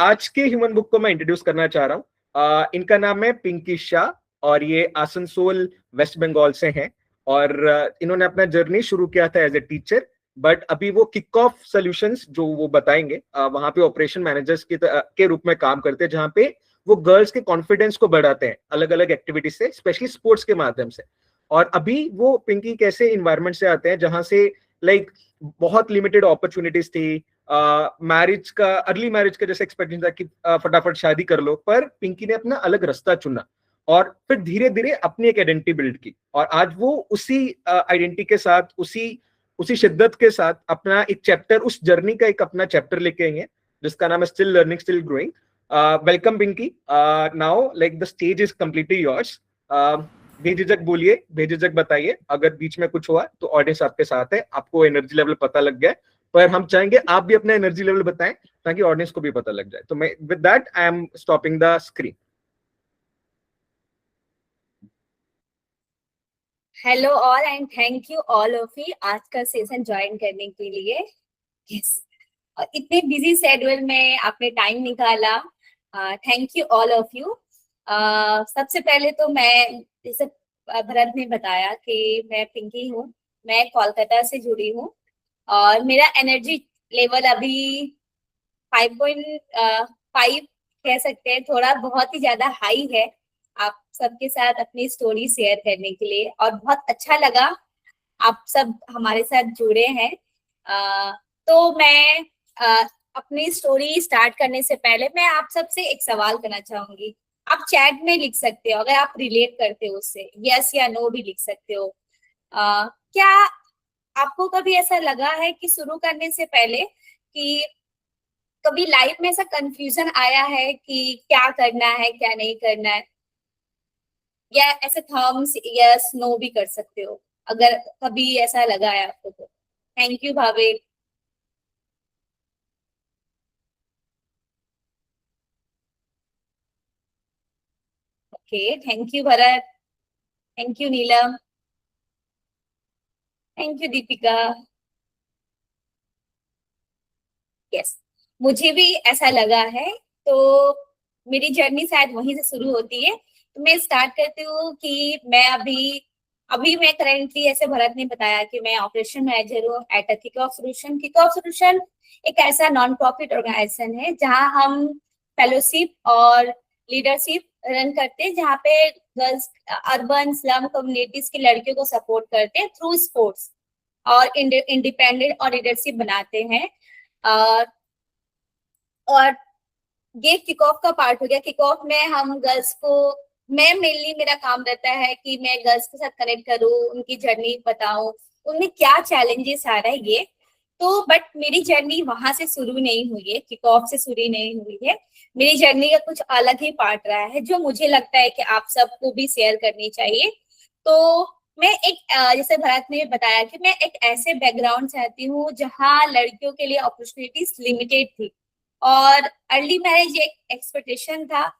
आज के human book को मैं इंट्रोड्यूस करना चाह रहा हूँ। इनका नाम है पिंकी शाह और ये आसनसोल वेस्ट बंगाल से हैं और इन्होंने अपना जर्नी शुरू किया था एज ए टीचर, बट अभी वो किक ऑफ सॉल्यूशंस जो वो बताएंगे वहां पे ऑपरेशन मैनेजर्स के रूप में काम करते हैं, जहां पे वो गर्ल्स के कॉन्फिडेंस को बढ़ाते हैं अलग अलग एक्टिविटीज से, स्पेशली स्पोर्ट्स के माध्यम से। और अभी वो पिंकी कैसे इन्वायरमेंट से आते हैं जहां से लाइक बहुत लिमिटेड अपॉर्चुनिटीज थी, मैरिज का, अर्ली मैरिज का जैसे एक्सपेक्टेशन था कि फटाफट शादी कर लो, पर पिंकी ने अपना अलग रास्ता चुना और फिर धीरे धीरे अपनी एक आइडेंटिटी बिल्ड की। और आज वो उसी आइडेंटिटी के साथ, उसी उसी शिद्दत के साथ अपना एक चैप्टर, उस जर्नी का एक अपना चैप्टर लेके आई है जिसका नाम है still learning still growing. Welcome Pinky, now like the stage is completely yours. बेझिझक बोलिए, बेझिझक बताइए, अगर बीच में कुछ हुआ तो ऑडियंस आपके साथ है, आपको एनर्जी लेवल पता लग गया है, पर हम चाहेंगे आप भी अपना एनर्जी लेवल बताएं ताकि ऑडियंस को भी पता लग जाए। तो मैं with that I am stopping the screen. Hello all and thank you all of you आज का सेशन ज्वाइन करने के लिए। यस, इतने बिजी शेड्यूल में आपने टाइम निकाला, thank you all of you. सबसे पहले तो मैं, जैसे भरत ने बताया कि मैं पिंकी हूँ, मैं कोलकाता से जुड़ी हूँ और मेरा एनर्जी लेवल अभी 5.5 कह सकते हैं, थोड़ा बहुत ही ज्यादा हाई है आप सबके साथ अपनी स्टोरी शेयर करने के लिए। और बहुत अच्छा लगा आप सब हमारे साथ जुड़े हैं। तो मैं अपनी स्टोरी स्टार्ट करने से पहले मैं आप सबसे एक सवाल करना चाहूंगी। आप चैट में लिख सकते हो, अगर आप रिलेट करते हो उससे, यस या नो भी लिख सकते हो। क्या आपको कभी ऐसा लगा है कि शुरू करने से पहले कि कभी लाइफ में ऐसा कंफ्यूजन आया है कि क्या करना है क्या नहीं करना है? या ऐसे थम्स यस नो भी कर सकते हो अगर कभी ऐसा लगा है आपको तो। Thank you Bhave. Okay, thank you Bharat, thank you Neelam, thank you Deepika. Yes, मुझे भी ऐसा लगा है। तो मेरी जर्नी शायद वहीं से शुरू होती है। तो मैं स्टार्ट करती हूँ कि मैं अभी अभी मैं करेंटली, ऐसे भरत ने बताया कि मैं ऑपरेशन मैनेजर हूँ at kick off solution. Kick off solution एक ऐसा नॉन प्रॉफिट ऑर्गेनाइजेशन है जहाँ हम फेलोशिप और लीडरशिप रन करते हैं, जहाँ पे गर्ल्स, अर्बन स्लम कम्युनिटीज की लड़कियों को सपोर्ट करते हैं थ्रू स्पोर्ट्स और इंडिपेंडेंट और लीडरशिप बनाते हैं। और ये किक ऑफ का पार्ट हो गया। किक ऑफ में हम गर्ल्स को, मैं मेनली, मेरा काम रहता है कि मैं गर्ल्स के साथ कनेक्ट करूँ, उनकी जर्नी बताऊं, उनमें क्या चैलेंजेस आ रहा है ये। तो बट मेरी जर्नी वहां से शुरू नहीं हुई है, किक ऑफ से शुरू नहीं हुई है। मेरी जर्नी का कुछ अलग ही पार्ट रहा है जो मुझे लगता है कि आप सबको भी शेयर करनी चाहिए। तो मैं एक, जैसे भरत ने बताया कि मैं एक ऐसे बैकग्राउंड से आती हूँ जहाँ लड़कियों के लिए अपॉर्चुनिटीज लिमिटेड थी और अर्ली मैरिज एक एक्सपेक्टेशन था।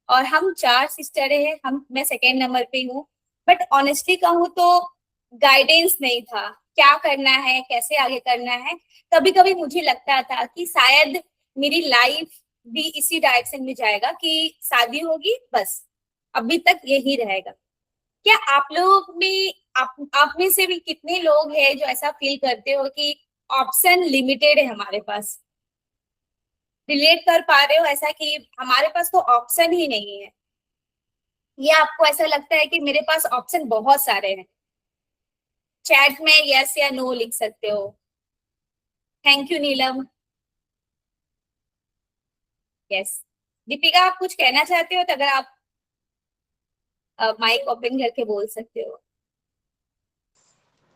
और हम 4 सिस्टर है, हम, मैं सेकेंड नंबर पे हूँ। बट ऑनेस्टली कहूँ तो गाइडेंस नहीं था, क्या करना है कैसे आगे करना है। कभी कभी मुझे लगता था कि शायद मेरी लाइफ भी इसी डायरेक्शन में जाएगा कि शादी होगी बस, अभी तक यही रहेगा। क्या आप लोग में, आप में से भी कितने लोग हैं जो ऐसा फील करते हो कि ऑप्शन लिमिटेड है हमारे पास? रिलेट कर पा रहे हो ऐसा कि हमारे पास तो ऑप्शन ही नहीं है? या आपको ऐसा लगता है कि मेरे पास ऑप्शन बहुत सारे हैं? चैट में यस या नो लिख सकते हो। Thank you Neelam. Yes, Deepika आप कुछ कहना चाहते हो तो अगर आप माइक ओपन करके बोल सकते हो।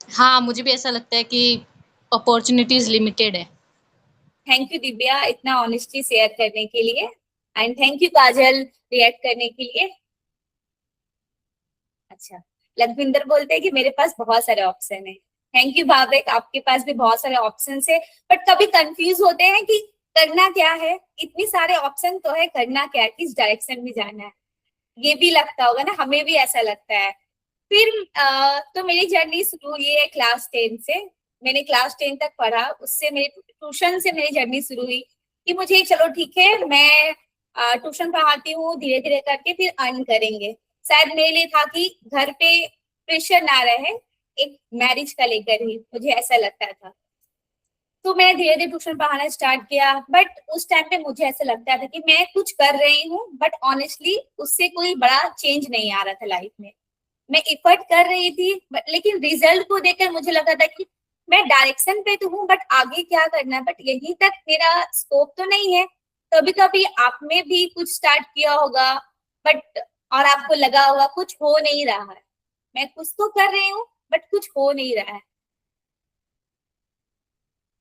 हाँ, मुझे भी ऐसा लगता है कि अपॉर्चुनिटीज लिमिटेड है। थैंक यू दिव्या इतना ऑनेस्टली शेयर करने के लिए, and thank you Kajal react करने के लिए। अच्छा, लखविंदर बोलते हैं कि मेरे पास बहुत सारे ऑप्शन है। थैंक यू भावेक, आपके पास भी बहुत सारे ऑप्शन है, बट कभी कंफ्यूज होते हैं कि करना क्या है। इतनी सारे ऑप्शन तो है, करना क्या है, किस डायरेक्शन में जाना है, ये भी लगता होगा ना, हमें भी ऐसा लगता है। फिर तो मेरी जर्नी शुरू हुई है क्लास 10 से। मैंने क्लास 10 तक पढ़ा, उससे मेरे ट्यूशन से मेरी जर्नी शुरू हुई। कि मुझे चलो ठीक है, मैं ट्यूशन पढ़ाती हूँ, धीरे धीरे करके फिर अर्न करेंगे। शायद मेरे लिए था कि घर पे प्रेशर ना रहे, एक मैरिज का लेकर ही मुझे ऐसा लगता था। तो मैंने धीरे धीरे ट्यूशन पढ़ाना स्टार्ट किया, बट उस टाइम पे मुझे ऐसा लगता था कि मैं कुछ कर रही हूँ, बट ऑनेस्टली उससे कोई बड़ा चेंज नहीं आ रहा था लाइफ में। मैं एफर्ट कर रही थी लेकिन रिजल्ट को देखकर मुझे लगा था कि मैं डायरेक्शन पे तो हूँ, बट आगे क्या करना है, बट यहीं तक मेरा स्कोप तो नहीं है। कभी कभी आप में भी कुछ स्टार्ट किया होगा, बट और आपको लगा होगा कुछ हो नहीं रहा है। मैं कुछ तो कर रही हूँ बट कुछ हो नहीं रहा है।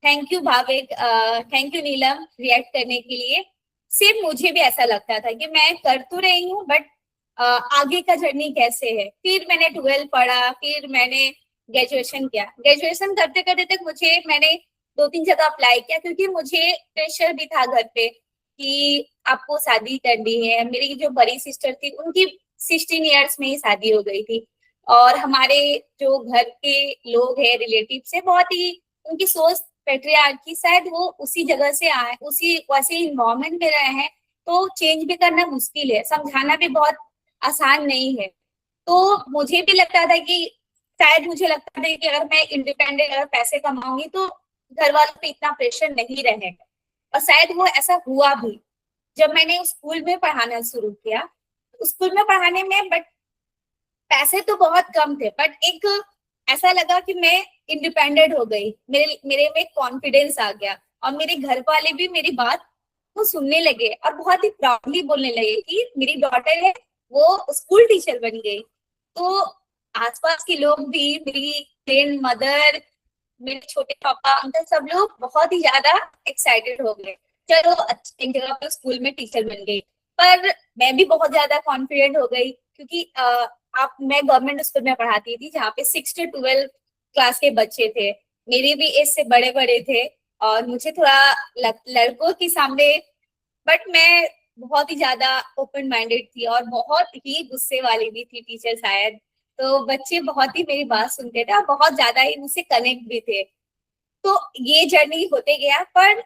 Thank you Bhavik, thank you Neelam react करने के लिए। सिर्फ मुझे भी ऐसा लगता था कि मैं कर तो रही हूँ, बट आगे का जर्नी कैसे है। फिर मैंने 12 पढ़ा, फिर मैंने ग्रेजुएशन किया। ग्रेजुएशन करते करते तक मैंने 2-3 जगह अप्लाई किया, क्योंकि मुझे प्रेशर भी था घर पे कि आपको शादी करनी है। मेरी जो बड़ी सिस्टर थी उनकी 16 ईयर्स में ही शादी हो गई थी, और हमारे जो घर के लोग हैं रिलेटिव से बहुत ही उनकी सोच पेट्रियार्की, शायद वो उसी जगह से आए, उसी वैसे इन्वायरमेंट में रहे हैं, तो चेंज भी करना मुश्किल है, समझाना भी बहुत आसान नहीं है। तो मुझे भी लगता था कि शायद मुझे लगता था कि अगर मैं इंडिपेंडेंट अगर पैसे कमाऊंगी तो घर वालों पे इतना प्रेशर नहीं रहेगा, और शायद वो ऐसा हुआ भी। जब मैंने स्कूल में पढ़ाना शुरू किया, स्कूल में पढ़ाने में बट पैसे तो बहुत कम थे, बट एक ऐसा लगा कि मैं इंडिपेंडेंट हो गई, मेरे मेरे में कॉन्फिडेंस आ गया, और मेरे घर वाले भी मेरी बात को सुनने लगे और बहुत ही प्राउडली बोलने लगे कि मेरी डॉटर है वो स्कूल टीचर बन गई। तो आसपास के लोग भी, मेरी फ्रेंड, मदर, मेरे छोटे पापा, अंकल, सब लोग बहुत ही ज्यादा एक्साइटेड हो गए, चलो एक जगह पर स्कूल में टीचर बन गई। पर मैं भी बहुत ज्यादा कॉन्फिडेंट हो गई, क्योंकि आप मैं गवर्नमेंट स्कूल में पढ़ाती थी जहाँ पे 6 से 12 क्लास के बच्चे थे, मेरे भी एज से बड़े बड़े थे, और मुझे थोड़ा लड़कों के सामने, बट मैं बहुत ही ज्यादा ओपन माइंडेड थी और बहुत ही गुस्से वाली भी थी टीचर शायद। तो बच्चे बहुत ही मेरी बात सुनते थे और बहुत ज्यादा ही मुझसे कनेक्ट भी थे। तो ये जर्नी होते गया, पर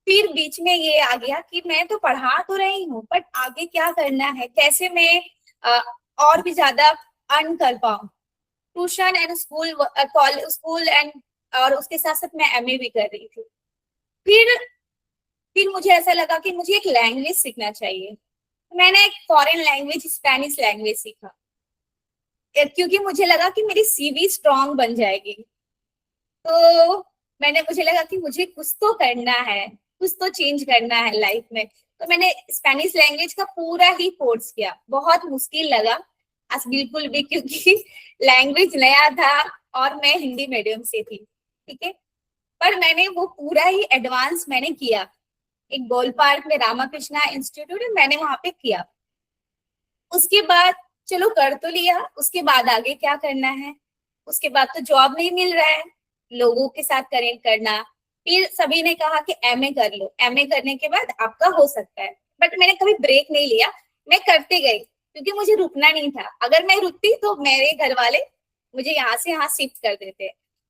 फिर बीच में ये आ गया कि मैं तो पढ़ा तो रही हूँ, बट आगे क्या करना है, कैसे मैं अ, और भी ज्यादा अर्न कर पाऊँ। Tuition and school, college, school and, और उसके साथ साथ मैं एमए भी कर रही थी। फिर फिर मुझे ऐसा लगा कि मुझे एक लैंग्वेज सीखना चाहिए। मैंने एक फॉरेन लैंग्वेज, स्पेनिश लैंग्वेज सीखा, क्योंकि मुझे लगा कि मेरी सीवी स्ट्रांग बन जाएगी। तो मुझे लगा कि मुझे कुछ तो करना है, कुछ तो चेंज करना है लाइफ में। तो मैंने स्पेनिश लैंग्वेज का पूरा ही कोर्स किया। बहुत मुश्किल लगा आज बिल्कुल भी, क्योंकि लैंग्वेज नया था और मैं हिंदी मीडियम से थी, ठीक है। पर मैंने वो पूरा ही एडवांस मैंने किया। एक गोल पार्क में रामाकृष्णा इंस्टीट्यूट है, मैंने वहां पे किया। उसके बाद चलो कर तो लिया, उसके बाद आगे क्या करना है। उसके बाद तो जॉब नहीं मिल रहा है, लोगों के साथ कनेक्ट करना। फिर सभी ने कहा कि एमए कर लो, एमए करने के बाद आपका हो सकता है। बट मैंने कभी ब्रेक नहीं लिया, मैं करते गई, क्योंकि मुझे रुकना नहीं था। अगर मैं रुकती तो मेरे घर वाले मुझे यहाँ से यहाँ शिफ्ट कर देते।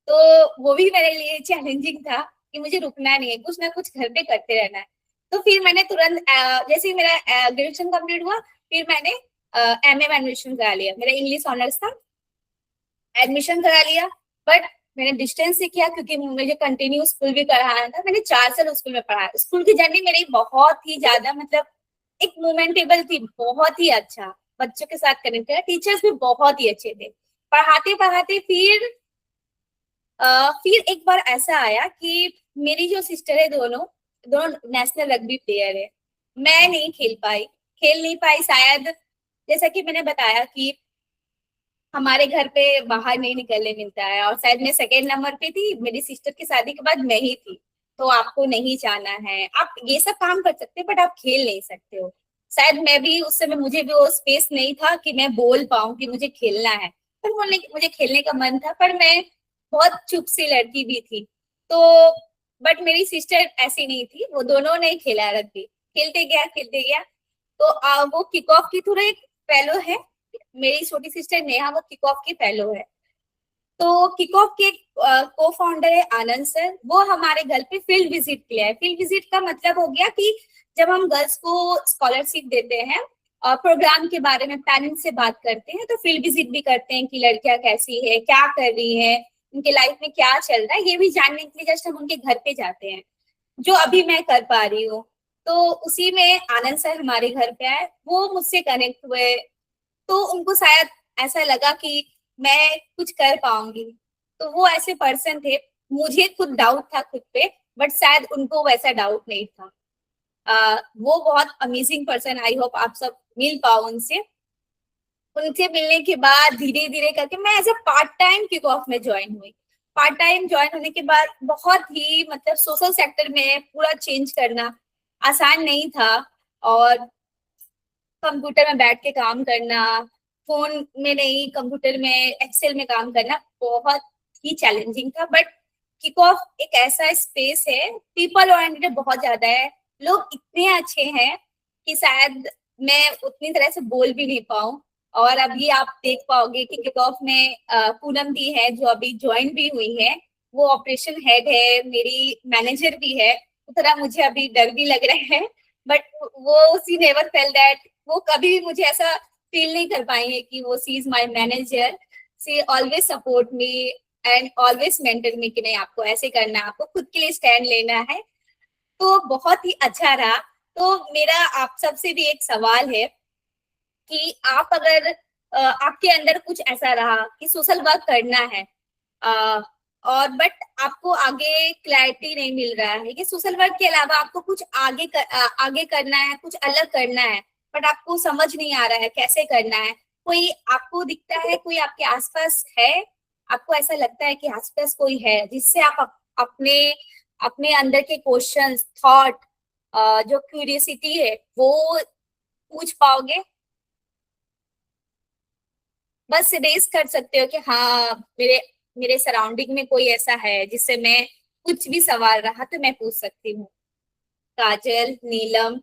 तो वो भी मेरे लिए चैलेंजिंग था कि मुझे रुकना नहीं है, कुछ ना कुछ घर पे करते रहना है। तो फिर मैंने तुरंत जैसे ही मेरा ग्रेजुएशन कंप्लीट हुआ, फिर मैंने एमए में एडमिशन करा लिया। मेरा इंग्लिश ऑनर्स था, एडमिशन करा लिया। बट मैंने डिस्टेंस से किया, क्योंकि मुझे कंटिन्यू स्कूल भी पढ़ाना था। मैंने 4 साल स्कूल में पढ़ा। स्कूल की जर्नी मेरी बहुत ही ज्यादा, मतलब एक मोमेंटेबल थी, बहुत ही अच्छा। बच्चों के साथ कनेक्ट किया, टीचर्स भी बहुत ही अच्छे थे। पढ़ाते पढ़ाते फिर एक बार ऐसा आया कि मेरी जो सिस्टर है, दोनों दोनों नेशनल रग्बी प्लेयर है। मैं नहीं खेल नहीं पाई शायद। जैसा कि मैंने बताया कि हमारे घर पे बाहर नहीं निकलने मिलता है, और शायद मैं सेकेंड नंबर पे थी, मेरी सिस्टर की शादी के बाद मैं ही थी। तो आपको नहीं जाना है, आप ये सब काम कर सकते हो, बट आप खेल नहीं सकते हो। शायद मैं भी उस समय, मुझे भी वो स्पेस नहीं था कि मैं बोल पाऊं कि मुझे खेलना है। पर मुझे खेलने का मन था, पर मैं बहुत चुप सी लड़की भी थी। तो बट मेरी सिस्टर ऐसी नहीं थी, वो दोनों ने खेला रग्बी। खेलते गया। तो वो किक ऑफ की थोड़ा एक फेलो है, मेरी छोटी सिस्टर नेहा, वो किक ऑफ की फेलो है। तो किक ऑफ के को फाउंडर है आनंद सर, वो हमारे घर पे फील्ड विजिट किया है। फील्ड विजिट का मतलब हो गया कि जब हम गर्ल्स को स्कॉलरशिप देते हैं और प्रोग्राम के बारे में पेरेंट्स से बात करते हैं, तो फील्ड विजिट भी करते हैं कि लड़कियां कैसी है, क्या कर रही है, उनके लाइफ में क्या चल रहा है, ये भी जानने के लिए जस्ट हम उनके घर पे जाते हैं, जो अभी मैं कर पा रही हूँ। तो उसी में आनंद सर हमारे घर पे आए, वो मुझसे कनेक्ट हुए, तो उनको शायद ऐसा लगा कि मैं कुछ कर पाऊंगी। तो वो ऐसे पर्सन थे, मुझे खुद डाउट था खुद पे, बट शायद उनको वैसा डाउट नहीं था। वो बहुत अमेजिंग पर्सन, आई होप आप सब मिल पाओ उनसे। उनसे मिलने के बाद धीरे धीरे करके मैं as a part time kick off में ज्वाइन हुई। पार्ट टाइम ज्वाइन होने के बाद बहुत ही मतलब सोशल सेक्टर में पूरा चेंज करना आसान नहीं था, और कंप्यूटर में बैठ के काम करना, फोन में नहीं कंप्यूटर में एक्सेल में काम करना बहुत ही चैलेंजिंग था। बट किक ऑफ एक ऐसा स्पेस है, पीपल ओरिएंटेड बहुत ज्यादा है, लोग इतने अच्छे हैं कि शायद मैं उतनी तरह से बोल भी नहीं पाऊँ। और अभी आप देख पाओगे कि किक ऑफ में पूनम दी है जो अभी ज्वाइन भी हुई है, वो ऑपरेशन हेड है, मेरी मैनेजर भी है। थोड़ा मुझे अभी डर भी लग रहा है, बट वो सी नेवर फेल दैट, वो कभी भी मुझे ऐसा फील नहीं कर पाएंगे कि वो she is my manager. She always support me and always mentor me कि नहीं आपको ऐसे करना है, आपको खुद के लिए स्टैंड लेना है। तो बहुत ही अच्छा रहा। तो मेरा आप सबसे भी एक सवाल है कि आप अगर आपके अंदर कुछ ऐसा रहा कि सोशल वर्क करना है और बट आपको आगे क्लैरिटी नहीं मिल रहा है कि सोशल वर्क के अलावा आपको कुछ आगे करना है, कुछ अलग करना है, बट आपको समझ नहीं आ रहा है कैसे करना है, कोई आपको दिखता है, कोई आपके आसपास है, आपको ऐसा लगता है कि आसपास कोई है जिससे आप अपने अपने अंदर के क्वेश्चंस, थॉट, जो क्यूरियोसिटी है वो पूछ पाओगे, बस रेस कर सकते हो कि हाँ मेरे मेरे सराउंडिंग में कोई ऐसा है जिससे मैं कुछ भी सवाल रहा तो मैं पूछ सकती हूँ। काजल, नीलम,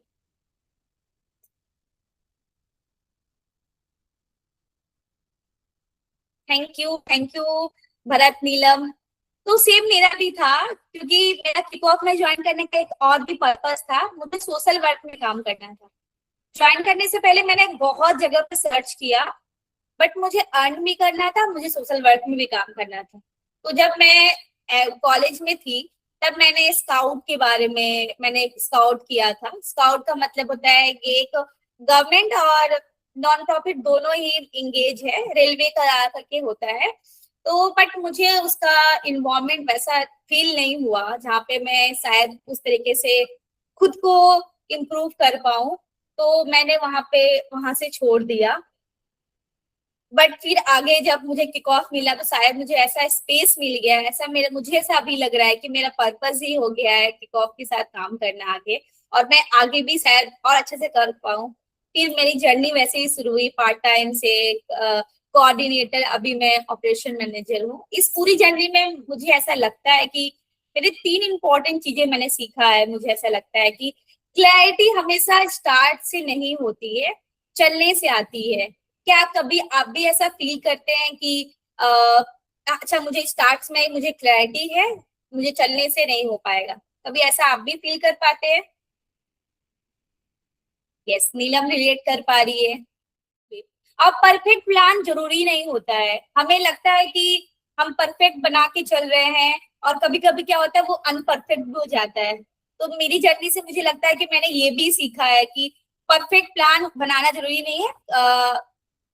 थैंक यू भरत, नीलम। तो सेम मेरा भी था, क्योंकि मेरा किक ऑफ में ज्वाइन करने का एक और भी पर्पस था, मुझे सोशल वर्क में काम करना था। ज्वाइन करने से पहले मैंने बहुत जगह पे सर्च किया, बट मुझे अर्न भी करना था, मुझे सोशल वर्क में भी काम करना था। तो जब मैं कॉलेज में थी तब मैंने स्काउट के बारे में मैंने स्काउट किया था। स्काउट का मतलब होता है कि एक गवर्नमेंट और नॉन प्रॉफिट दोनों ही इंगेज है, रेलवे का करके होता है। तो बट मुझे उसका इन्वायरमेंट वैसा फील नहीं हुआ जहाँ पे मैं शायद उस तरीके से खुद को इम्प्रूव कर पाऊं, तो मैंने वहां से छोड़ दिया। बट फिर आगे जब मुझे किक ऑफ मिला तो शायद मुझे ऐसा स्पेस मिल गया, ऐसा मुझे ऐसा अभी लग रहा है कि मेरा पर्पस ही हो गया है किक ऑफ के साथ काम करना आगे, और मैं आगे भी शायद और अच्छे से कर पाऊँ। फिर मेरी जर्नी वैसे ही शुरू हुई, पार्ट टाइम से कोऑर्डिनेटर, अभी मैं ऑपरेशन मैनेजर हूँ। इस पूरी जर्नी में मुझे ऐसा लगता है कि मेरे 3 इंपॉर्टेंट चीजें मैंने सीखा है। मुझे ऐसा लगता है कि क्लैरिटी हमेशा स्टार्ट से नहीं होती है, चलने से आती है। क्या कभी आप भी ऐसा फील करते हैं कि अच्छा मुझे स्टार्ट्स में मुझे क्लैरिटी है, मुझे चलने से नहीं हो पाएगा, कभी ऐसा आप भी फील कर पाते हैं? यस, नीलम रिलेट कर पा रही है। अब परफेक्ट प्लान जरूरी नहीं होता है, हमें लगता है कि हम परफेक्ट बना के चल रहे हैं और कभी कभी क्या होता है वो अनपरफेक्ट भी हो जाता है। तो मेरी जर्नी से मुझे लगता है कि मैंने ये भी सीखा है कि परफेक्ट प्लान बनाना जरूरी नहीं है,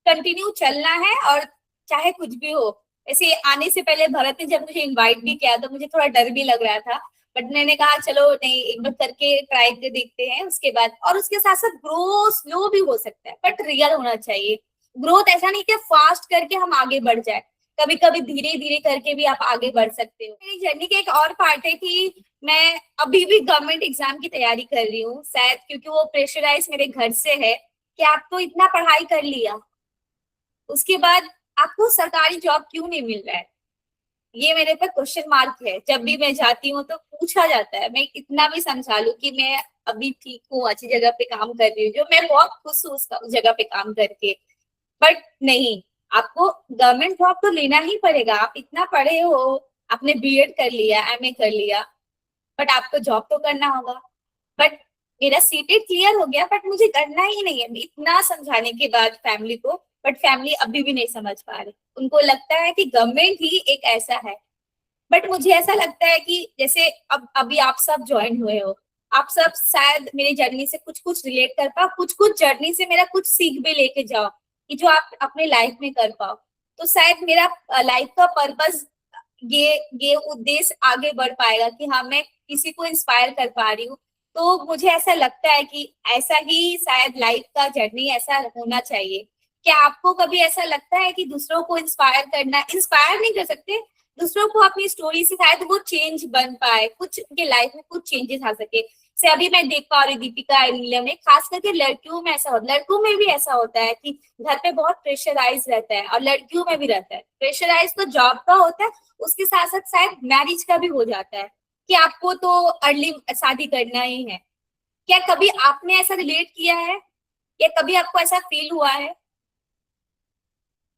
कंटिन्यू चलना है, और चाहे कुछ भी हो। ऐसे आने से पहले भरत ने जब मुझे इनवाइट भी किया तो मुझे थोड़ा डर भी लग रहा था, बट मैंने कहा चलो नहीं, एक बार करके ट्राई कर देखते हैं उसके बाद। और उसके साथ साथ ग्रो स्लो भी हो सकता है बट रियल होना चाहिए। ग्रोथ ऐसा नहीं कि फास्ट करके हम आगे बढ़ जाए, कभी कभी धीरे धीरे करके भी आप आगे बढ़ सकते हो। मेरी जर्नी का एक और पार्ट है कि मैं अभी भी गवर्नमेंट एग्जाम की तैयारी कर रही हूँ, शायद क्योंकि वो प्रेशराइज मेरे घर से है कि आप तो इतना पढ़ाई कर लिया, उसके बाद आपको सरकारी जॉब क्यों नहीं मिल रहा है। ये मेरे पे क्वेश्चन मार्क है, जब भी मैं जाती हूँ तो पूछा जाता है। मैं इतना भी समझा लू कि मैं अभी ठीक हूँ, अच्छी जगह पे काम कर रही हूँ, जो मैं बहुत खुश हूँ उस जगह पे काम करके, बट नहीं, आपको गवर्नमेंट जॉब तो लेना ही पड़ेगा, आप इतना पढ़े हो, आपने बीएड कर लिया, एमए कर लिया, बट आपको जॉब तो करना होगा। बट मेरा सीटेट क्लियर हो गया, बट मुझे करना ही नहीं है। इतना समझाने के बाद फैमिली को, बट फैमिली अभी भी नहीं समझ पा रही। उनको लगता है कि गवर्नमेंट ही एक ऐसा है। बट मुझे ऐसा लगता है कि जैसे अब अभी आप सब ज्वाइन हुए हो, आप सब शायद मेरी जर्नी से कुछ कुछ रिलेट कर पाओ, कुछ कुछ जर्नी से मेरा कुछ सीख भी लेके जाओ कि जो आप अपने लाइफ में कर पाओ। तो शायद मेरा लाइफ का पर्पस, ये उद्देश्य आगे बढ़ पाएगा कि हाँ मैं किसी को इंस्पायर कर पा रही हूँ। तो मुझे ऐसा लगता है कि ऐसा ही शायद लाइफ का जर्नी ऐसा होना चाहिए। क्या आपको कभी ऐसा लगता है कि दूसरों को इंस्पायर करना, इंस्पायर नहीं कर सकते, दूसरों को अपनी स्टोरी से शायद वो चेंज बन पाए, कुछ उनके लाइफ में कुछ चेंजेस आ सके। से अभी मैं देख पा रही दीपिका नीलम में, खास करके लड़कियों में ऐसा होता है, लड़कों में भी ऐसा होता है कि घर पे बहुत प्रेशराइज रहता है, और लड़कियों में भी रहता है। प्रेशराइज तो जॉब का होता है, उसके साथ साथ शायद मैरिज का भी हो जाता है कि आपको तो अर्ली शादी करना ही है। क्या कभी आपने ऐसा रिलेट किया है, या कभी आपको ऐसा फील हुआ है?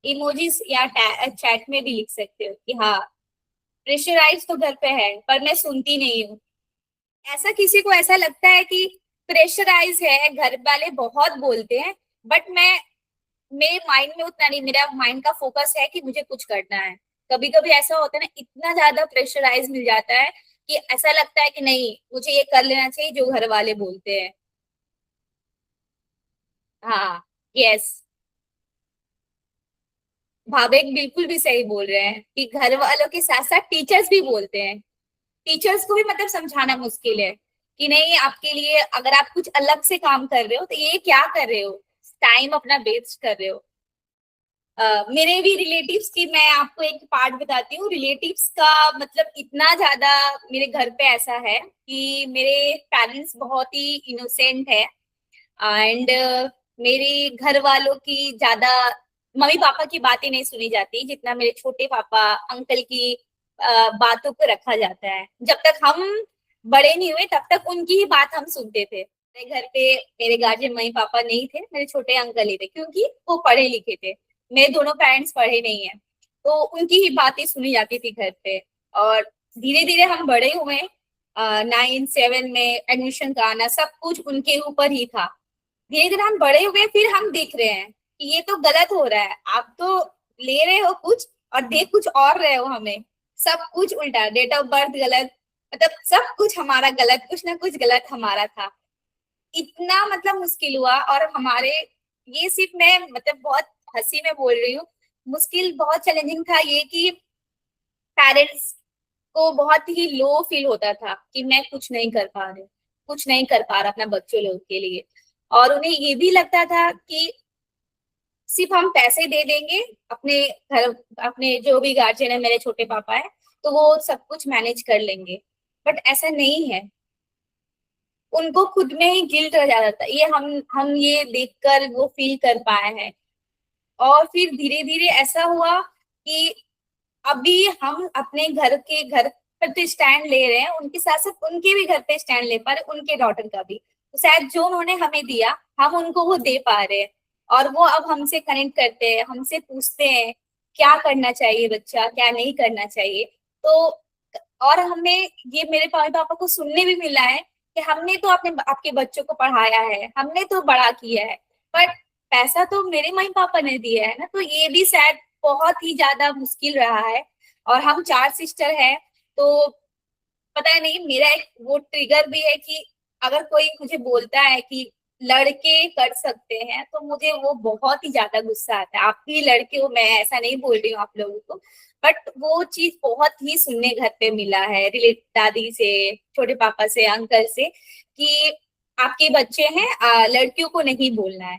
इमोजीज या चैट में भी लिख सकते हो कि हाँ प्रेशराइज तो घर पे है पर मैं सुनती नहीं हूँ। ऐसा किसी को ऐसा लगता है कि प्रेशराइज है, घर वाले बहुत बोलते हैं, बट मेरे माइंड में उतना नहीं, मेरा माइंड का फोकस है कि मुझे कुछ करना है। कभी कभी ऐसा होता है ना, इतना ज्यादा प्रेशराइज मिल जाता है कि ऐसा लगता है कि नहीं मुझे ये कर लेना चाहिए जो घर वाले बोलते हैं। हाँ, यस, भावेक बिल्कुल भी सही बोल रहे हैं कि घर वालों के साथ साथ टीचर्स भी बोलते हैं। टीचर्स को भी मतलब समझाना मुश्किल है कि नहीं, आपके लिए अगर आप कुछ अलग से काम कर रहे हो तो ये क्या कर रहे हो, टाइम अपना वेस्ट कर रहे हो। मेरे भी रिलेटिव्स की मैं आपको एक पार्ट बताती हूँ। रिलेटिव्स का मतलब इतना ज्यादा मेरे घर पे ऐसा है कि मेरे पेरेंट्स बहुत ही इनोसेंट है, एंड मेरे घर वालों की ज्यादा मम्मी पापा की बातें नहीं सुनी जाती जितना मेरे छोटे पापा अंकल की बातों को रखा जाता है। जब तक हम बड़े नहीं हुए तब तक उनकी ही बात हम सुनते थे। मेरे घर पे मेरे गार्जियन मम्मी पापा नहीं थे, मेरे छोटे अंकल ही थे, क्योंकि वो पढ़े लिखे थे। मेरे दोनों पेरेंट्स पढ़े नहीं है, तो उनकी ही बातें सुनी जाती थी घर पे। और धीरे धीरे हम बड़े हुए, 9, 7 में एडमिशन का आना सब कुछ उनके ऊपर ही था। धीरे धीरे हम बड़े हुए, फिर हम देख रहे हैं कि ये तो गलत हो रहा है, आप तो ले रहे हो कुछ और दे कुछ और रहे हो हमें। सब कुछ उल्टा, डेट ऑफ बर्थ गलत, मतलब सब कुछ हमारा गलत, कुछ ना कुछ गलत हमारा था। इतना मतलब मुश्किल हुआ। और हमारे, ये सिर्फ मैं मतलब बहुत हंसी में बोल रही हूँ, मुश्किल बहुत चैलेंजिंग था ये कि पेरेंट्स को बहुत ही लो फील होता था कि मैं कुछ नहीं कर पा रही, कुछ नहीं कर पा रहा अपना बच्चों लोग के लिए। और उन्हें ये भी लगता था कि सिर्फ हम पैसे दे देंगे अपने घर, अपने जो भी गार्जियन है, मेरे छोटे पापा है, तो वो सब कुछ मैनेज कर लेंगे। बट ऐसा नहीं है, उनको खुद में ही गिल्ट रह जाता था। ये हम ये देखकर वो फील कर पाए हैं। और फिर धीरे धीरे ऐसा हुआ कि अभी हम अपने घर पर तो स्टैंड ले रहे हैं, उनके साथ साथ उनके भी घर पे स्टैंड ले पा रहे, उनके डॉटर का भी। तो शायद जो उन्होंने हमें दिया हम उनको वो दे पा रहे हैं, और वो अब हमसे कनेक्ट करते हैं, हमसे पूछते हैं क्या करना चाहिए बच्चा, क्या नहीं करना चाहिए। तो और हमें ये मेरे मम्मी पापा को सुनने भी मिला है कि हमने तो अपने आपके बच्चों को पढ़ाया है, हमने तो बड़ा किया है, बट पैसा तो मेरे मम्मी पापा ने दिया है ना। तो ये भी शायद बहुत ही ज्यादा मुश्किल रहा है। और हम 4 सिस्टर हैं, तो पता नहीं, मेरा एक वो ट्रिगर भी है कि अगर कोई मुझे बोलता है कि लड़के कर सकते हैं तो मुझे वो बहुत ही ज्यादा गुस्सा आता है। आप भी लड़के हो, मैं ऐसा नहीं बोल रही हूँ आप लोगों को, बट वो चीज बहुत ही सुनने घर पे मिला है, रिलेट दादी से, छोटे पापा से, अंकल से, कि आपके बच्चे हैं, लड़कियों को नहीं बोलना है,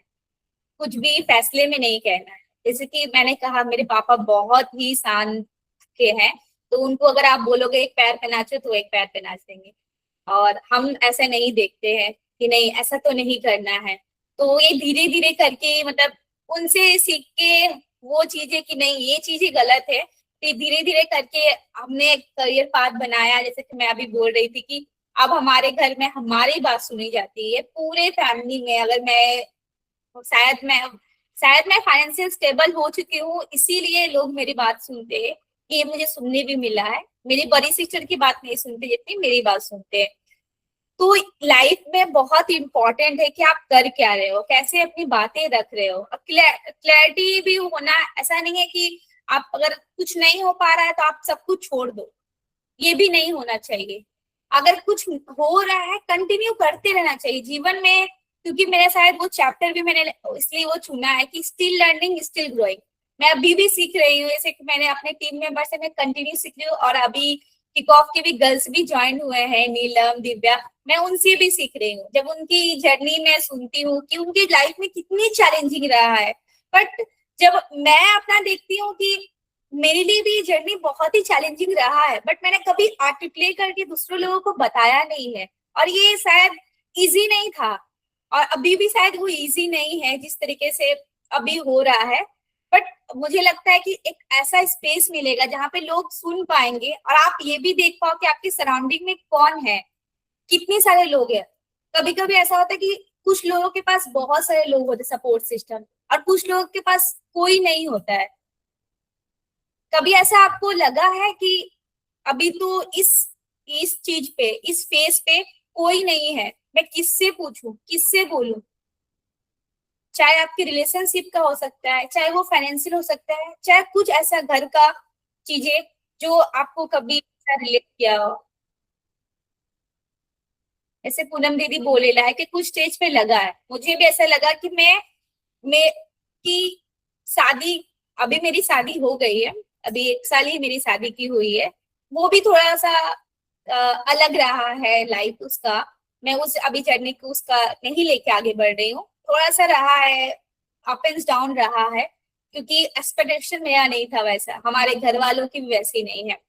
कुछ भी फैसले में नहीं कहना है। जैसे कि मैंने कहा मेरे पापा बहुत ही शांत के हैं, तो उनको अगर आप बोलोगे एक पैर पे नाचो तो एक पैर पे नाच देंगे। और हम ऐसा नहीं देखते हैं कि नहीं ऐसा तो नहीं करना है। तो ये धीरे धीरे करके मतलब उनसे सीख के वो चीजें कि नहीं ये चीजें गलत है, फिर धीरे धीरे करके हमने एक करियर पाथ बनाया। जैसे कि मैं अभी बोल रही थी कि अब हमारे घर में हमारी बात सुनी जाती है पूरे फैमिली में। अगर मैं शायद मैं शायद मैं फाइनेंशियल स्टेबल हो चुकी हूँ, इसीलिए लोग मेरी बात सुनते हैं। ये मुझे सुनने भी मिला है, मेरी बड़ी सिस्टर की बात नहीं सुनते जितनी मेरी बात सुनते हैं। तो लाइफ में बहुत इंपॉर्टेंट है कि आप कर क्या रहे हो, कैसे अपनी बातें रख रहे हो। क्लैरिटी भी होना, ऐसा नहीं है कि आप अगर कुछ नहीं हो पा रहा है तो आप सब कुछ छोड़ दो, ये भी नहीं होना चाहिए। अगर कुछ हो रहा है कंटिन्यू करते रहना चाहिए जीवन में, क्योंकि मेरा शायद वो चैप्टर भी मैंने इसलिए वो चुना है कि स्टिल लर्निंग स्टिल ग्रोइंग। मैं अभी भी सीख रही हूँ, जैसे कि मैंने अपने टीम मेंबर से मैं कंटिन्यू सीख रही हूँ, और अभी किक ऑफ के भी गर्ल्स भी ज्वाइन हुए हैं, नीलम, दिव्या, मैं उनसे भी सीख रही हूँ। जब उनकी जर्नी मैं सुनती हूँ कि उनकी लाइफ में कितनी चैलेंजिंग रहा है, बट जब मैं अपना देखती हूँ कि मेरे लिए भी जर्नी बहुत ही चैलेंजिंग रहा है, बट मैंने कभी आर्टिकुलेट करके दूसरों लोगों को बताया नहीं है, और ये शायद इजी नहीं था, और अभी भी शायद वो इजी नहीं है जिस तरीके से अभी हो रहा है। बट मुझे लगता है कि एक ऐसा स्पेस मिलेगा जहाँ पे लोग सुन पाएंगे, और आप ये भी देख पाओ कि आपकी सराउंडिंग में कौन है, कितने सारे लोग हैं। कभी कभी ऐसा होता है कि कुछ लोगों के पास बहुत सारे लोग होते सपोर्ट सिस्टम, और कुछ लोगों के पास कोई नहीं होता है। कभी ऐसा आपको लगा है कि अभी तो इस चीज पे, इस फेस पे कोई नहीं है, मैं किससे पूछूं, किससे बोलूं? चाहे आपकी रिलेशनशिप का हो सकता है, चाहे वो फाइनेंशियल हो सकता है, चाहे कुछ ऐसा घर का चीजें जो आपको कभी रिलेट किया हो। ऐसे पूनम दीदी बोलेला है कि कुछ स्टेज पे लगा है, मुझे भी ऐसा लगा कि मैं की शादी, अभी मेरी शादी हो गई है, अभी 1 साल ही मेरी शादी की हुई है। वो भी थोड़ा सा अलग रहा है लाइफ उसका, मैं उस अभी जर्नी को उसका नहीं लेके आगे बढ़ रही हूँ। थोड़ा सा रहा है, अप एंड डाउन रहा है, क्योंकि एक्सपेक्टेशन मेरा नहीं था वैसा, हमारे घर वालों की भी वैसी नहीं है।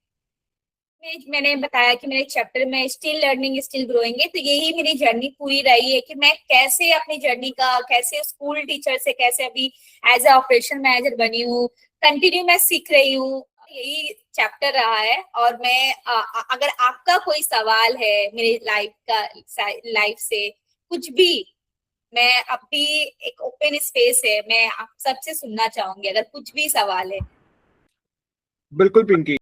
मैंने बताया कि मेरे चैप्टर में स्टिल लर्निंग स्टिल ग्रोइंग है, तो यही मेरी जर्नी पूरी रही है कि मैं कैसे अपनी जर्नी का, कैसे स्कूल टीचर से कैसे अभी एज ए ऑपरेशन मैनेजर बनी हूँ, कंटिन्यू मैं सीख रही हूँ। यही चैप्टर रहा है। और मैं अगर आपका कोई सवाल है मेरी लाइफ से कुछ भी, मैं अभी एक ओपन स्पेस है, मैं आप सबसे सुनना चाहूंगी अगर कुछ भी सवाल है। बिल्कुल पिंकी।